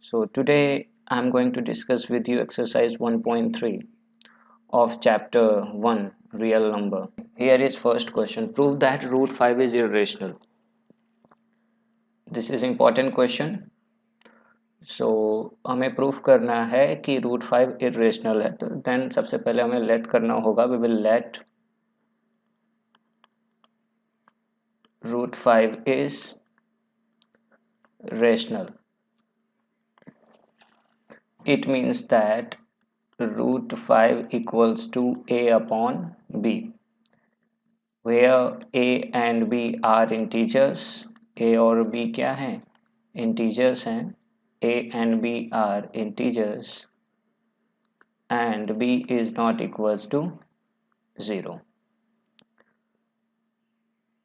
So today I'm going to discuss with you exercise 1.3 of chapter 1 real number. Here is first question. Prove that root 5 is irrational. This is important question. So हमें proof करना है कि root 5 irrational है तो then सबसे पहले हमें let करना होगा we will let root 5 is rational. It means that root 5 equals to a upon b, where a and b are integers. a और b क्या हैं? Integers हैं. a and b are integers and b is not equals to 0.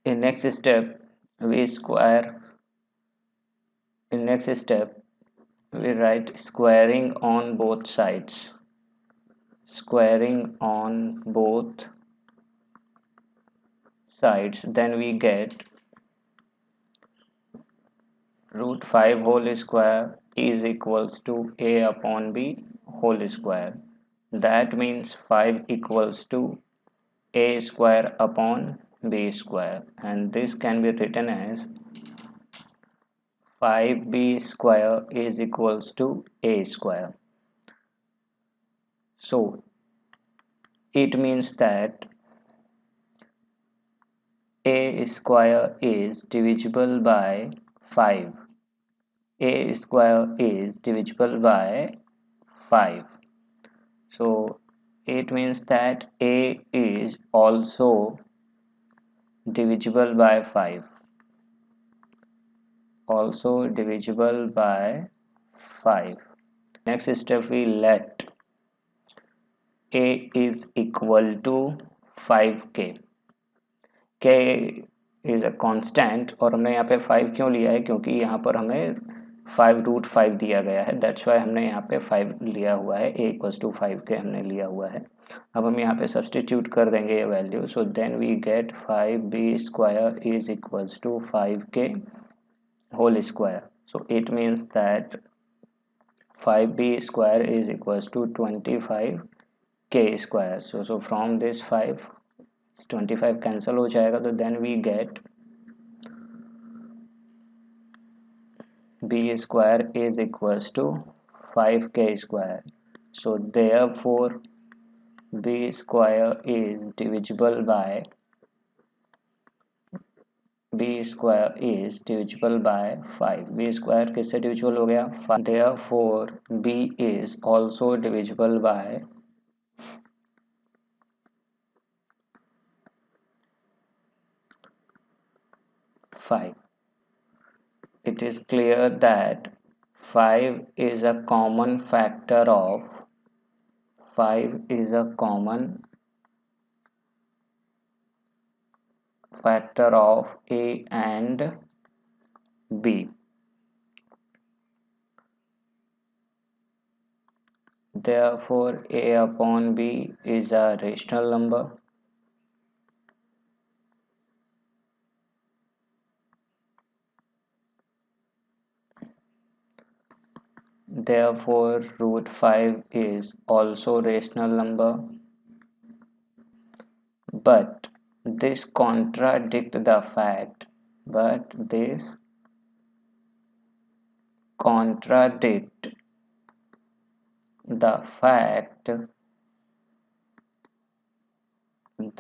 In next step we write squaring on both sides. Squaring on both sides, then we get root 5 whole square is equals to a upon b whole square. That means 5 equals to a square upon b square, and this can be written as 5b square is equals to a square. So it means that a square is divisible by 5. A square is divisible by 5. So it means that a is also divisible by 5. Also divisible by 5. Next step we let a is equal to 5k. k is a constant और हमने यहाँ पे 5 क्यों लिया है क्योंकि यहाँ पर हमें 5 रूट 5 दिया गया है. दैट्स वाई हमने यहाँ पे 5 लिया हुआ है. a इक्वल्स टू 5k हमने लिया हुआ है. अब हम यहाँ पे सब्सटीट्यूट कर देंगे ये value. So then we get 5b square is equals to 5k whole square. So it means that 5b square is equals to 25k square. So from this 5 25 cancel हो जाएगा तो then we get b square is equals to 5k square. So therefore b square is divisible by 5. b square किससे divisible हो गया? 5. Therefore b is also divisible by 5. It is clear that 5 is a common factor of 5 is a common factor of a and b. Therefore a upon b is a rational number. Therefore root 5 is also rational number. But this contradict the fact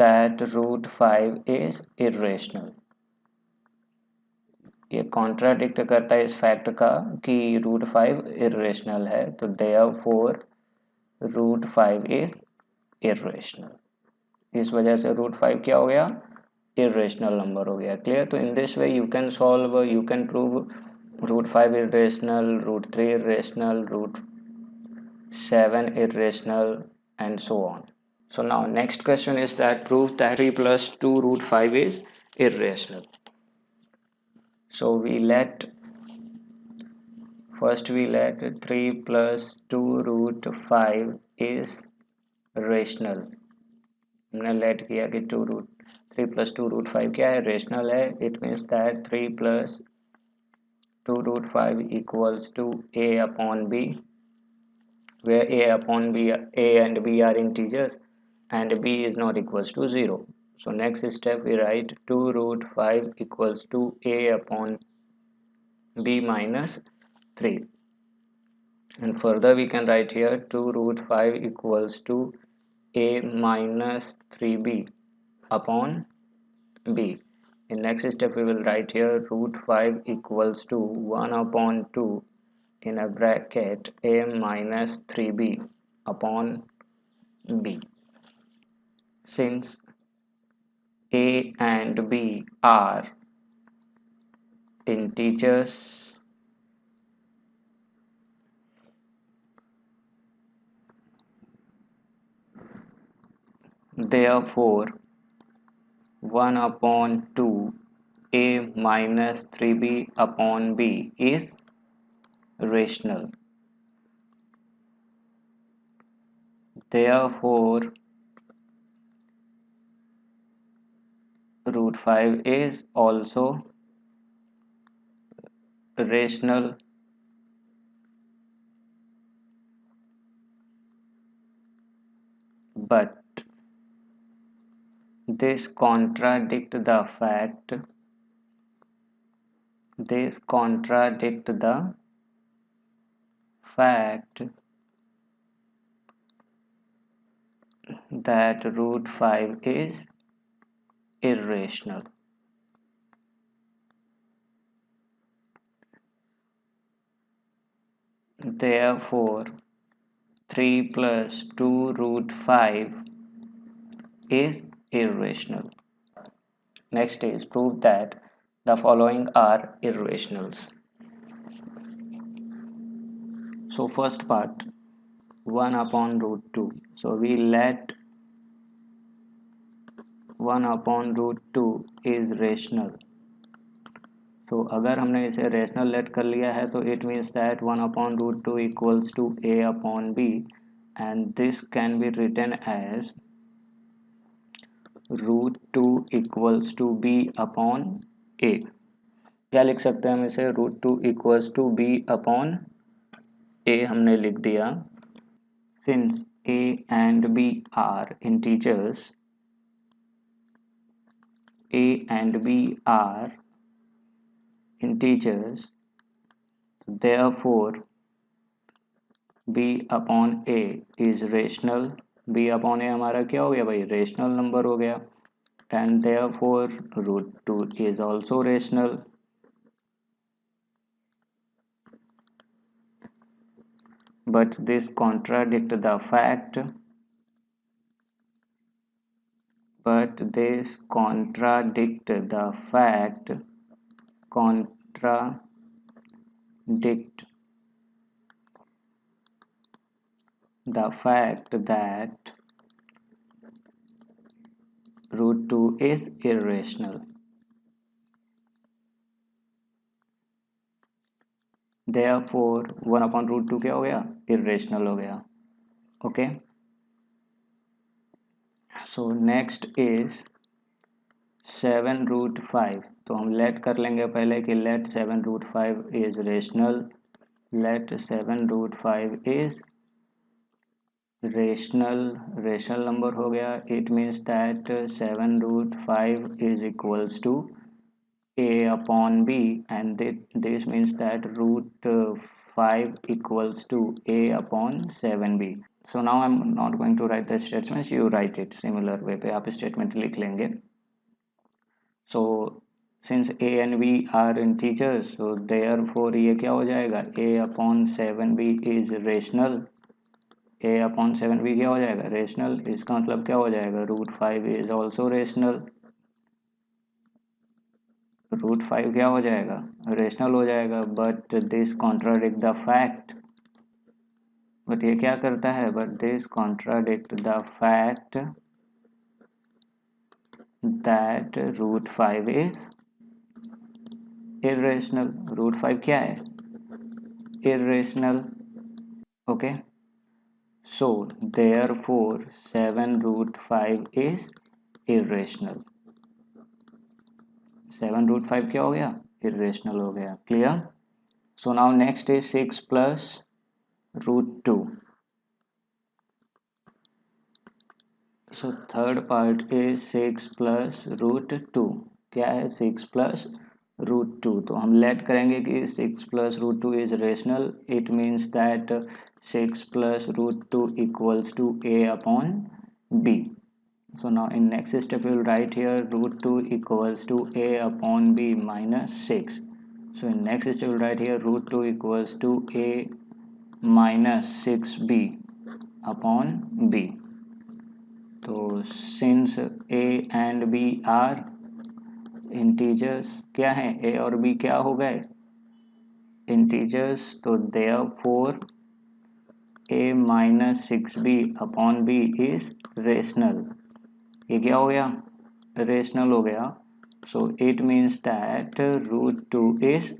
that root 5 is irrational. ये contradict करता है इस fact का कि root 5 irrational है. तो therefore root 5 is irrational. इस वजह से रूट 5 क्या हो गया? इरेशनल नंबर हो गया. क्लियर? तो in this way you can solve, you can prove root 5 irrational, root 3 irrational, root 7 irrational, and so on. So now next question is that prove that 3 plus 2 root 5 is irrational. So first we let 3 plus 2 root 5 is rational. हमने let किया कि 3 plus 2 root 5 क्या है? Rational है. It means that 3 plus 2 root 5 equals to a upon b, where a upon b, a and b are integers and b is not equals to 0. So next step we write 2 root 5 equals to a upon b minus 3, and further we can write here 2 root 5 equals to a minus 3b upon b. In next step we will write here root 5 equals to 1 upon 2 in a bracket a minus 3b upon b. Since a and b are integers, therefore 1 upon 2 a minus 3b upon b is rational. Therefore root 5 is also rational, but this contradict the fact that root 5 is irrational. Therefore 3 plus 2 root 5 is irrational. Next is prove that the following are irrationals. So first part 1 upon root 2. So we let 1 upon root 2 is rational. So अगर हमने इसे rational late कर लिया है तो it means that 1 upon root 2 equals to a upon b, and this can be written as root 2 equals to b upon a. क्या लिख सकते हैं हम इसे? Root 2 equals to b upon a हमने लिख दिया. Since a and b are integers, a and b are integers, therefore b upon a is rational. b upon a हमारा क्या हो गया भाई? रेशनल नंबर हो गया. and therefore root 2 is also rational. But this contradict the fact contradict the fact that root 2 is irrational. Therefore 1 upon root 2 क्या हो गया? Irrational हो गया. Okay. So next is 7 root 5. तो हम let कर लेंगे पहले कि let 7 root 5 is rational. Let 7 root 5 is rational number हो गया. It means that 7 root 5 is equals to a upon b, and this means that root 5 equals to a upon 7b. So now I'm not going to write the statements, you write it similar way पे आप statement लिख लेंगे. So since a and b are integers, so therefore ये क्या हो जाएगा? a upon 7b is rational. a upon 7b क्या हो जाएगा? Rational. इसका मतलब क्या हो जाएगा? root 5 is also rational. Root 5 क्या हो जाएगा? रेशनल हो जाएगा. But this contradict the fact, but ये क्या करता है? But this contradict the fact that root 5 is irrational. Root 5 क्या है? Irrational. Okay. So therefore 7 root 5 is irrational. 7 root 5 क्या हो गया? इरेशनल हो गया. Clear? So now next is 6 plus root 2. So third part is 6 plus root 2. क्या है 6 plus root 2? तो हम लेट करेंगे कि 6 plus root 2 is rational. It means that 6 plus root 2 equals to a upon b. So now in next step we will write here root 2 equals to a upon b minus 6. So in next step we will write here root 2 equals to a minus 6b upon b. तो since a and b are integers, क्या है a और b क्या हो गए integers, तो therefore a minus 6b upon b is rational. ये क्या हो गया रेशनल हो गया. So it means that root 2 is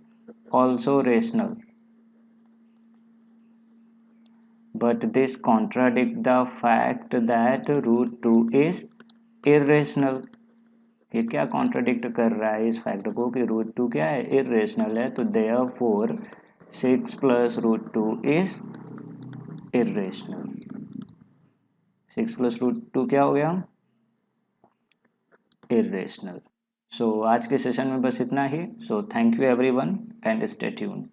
also rational. But this contradict the fact that root 2 is irrational. ये क्या कॉन्ट्राडिक्ट कर रहा है इस फैक्ट को कि रूट 2 क्या है इरेशनल है. तो therefore 6 plus root 2 is irrational. 6 plus root 2 क्या हो गया इरेशनल. सो आज के सेशन में बस इतना ही. So thank you everyone and stay tuned.